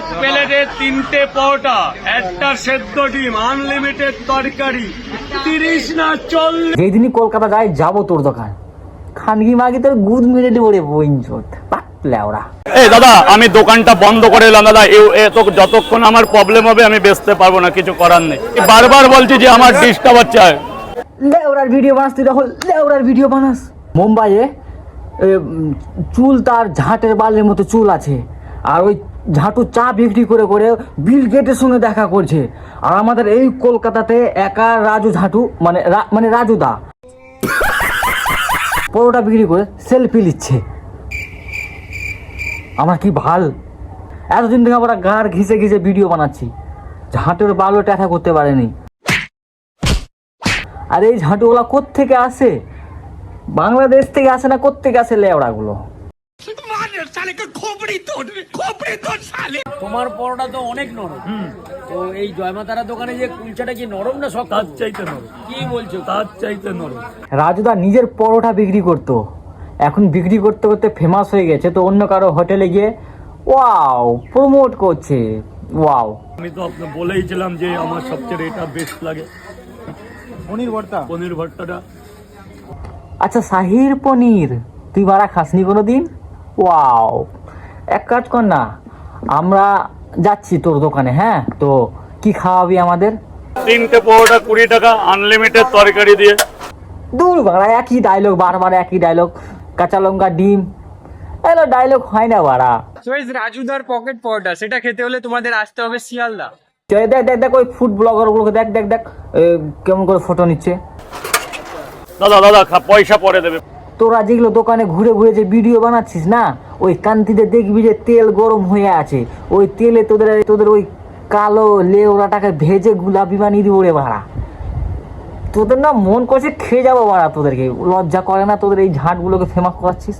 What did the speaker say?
এক প্লেটে 3টে পরোটা, একটা সেদ্ধ ডিম, আনলিমিটেড তরকারি, 30 না 40। যেদিনই কলকাতা যাই যাবো তোর দোকান, খানগি মাগি তোর গুদ মেরে দেবো রে বইনচোদ পাতলে ওরা। এই দাদা, আমি দোকানটা বন্ধ করে এলাম দাদা। যতক্ষণ আমার প্রবলেম হবে আমি বেচতে পারবো না, কিছু করার নেই। বারবার বলছি যে আমার ডিস্টার্ব হচ্ছে। লেওরার ভিডিও বানাস তুই, তখন লেওরার ভিডিও বানাস। মুম্বাইয়ে চুল তার ঝাঁটের বালের মতো চুল আছে, আর ওই ঝাঁটু চা বিক্রি করে করে বিল গেটের সঙ্গে দেখা করছে। আর আমাদের এই কলকাতাতে একা রাজু ঝাঁটু মানে রাজু দা পরোটা বিক্রি করে সেলফি নিচ্ছে। আমার কি ভাল, এতদিন থেকে আমরা গাঁড় ঘিসে ঘিসে ভিডিও বানাচ্ছি, ঝাঁটুর বালও ট্যাথা করতে পারেনি। আর এই ঝাঁটুগুলা কোত্থেকে আসে? বাংলাদেশ থেকে আসে না, কোত্থেকে আসে লেওড়াগুলো? তোমার পরোটা তো অনেক নরম। তো এই জয়মাতারা দোকানে যে কুলচাটা কি নরম না শক্ত? তার চাইতে নরম। কি বলছো? তার চাইতে নরম। রাজুদা নিজের পরোটা বিক্রি করতো, এখন বিক্রি করতে করতে ফেমাস হয়ে গেছে, তো অন্য কারো হোটেলে গিয়ে ওয়াও প্রমোট করছে। ওয়াও, আমি তো আপনাকে বলেইছিলাম যে আমার সবচেয়ে এটা বেস্ট লাগে, পনির ভর্তাটা। আচ্ছা শাহির পনির তুই বাড়া খাসনি কোনো দিন? ওয়াও, এক কাজ কর না, আমরা যাচ্ছি তোর দোকানে, হ্যাঁ? তো কি খাওয়াবি আমাদের? 3টে পরোটা 20 টাকা, আনলিমিটেড তরকারি দিয়ে। দূর বাড়া, একই ডায়লগ, বারবার একই ডায়লগ, কাঁচা লঙ্কা ডিম, এগুলো ডায়লগ হয় না বাড়া। রাজুদার পকেট পরোটা, সেটা খেতে হলে তোমাদের আসতে হবে শিয়ালদা। দেখ দেখ দেখ ওই ফুড ব্লগার গুলোকে দেখ দেখ দেখ কেমন করে ফটো নিচ্ছে। দাদা দাদা, পয়সা পরে দেবে। তোরা যেগুলো দোকানে ঘুরে ঘুরে যে ভিডিও বানাচ্ছিস না, ওই কান্তিতে দেখবি যে তেল গরম হয়ে আছে, ওই তেলে তোদের ওই কালো লেওড়াটাকে ভেজে গুলাবি বানিয়ে দিব রে ভাড়া। তোদের না মন করছে খেয়ে যাবো ভাড়া, তোদেরকে লজ্জা করে না তোদের এই ঝাঁটগুলোকে ফেমাস করাচ্ছিস?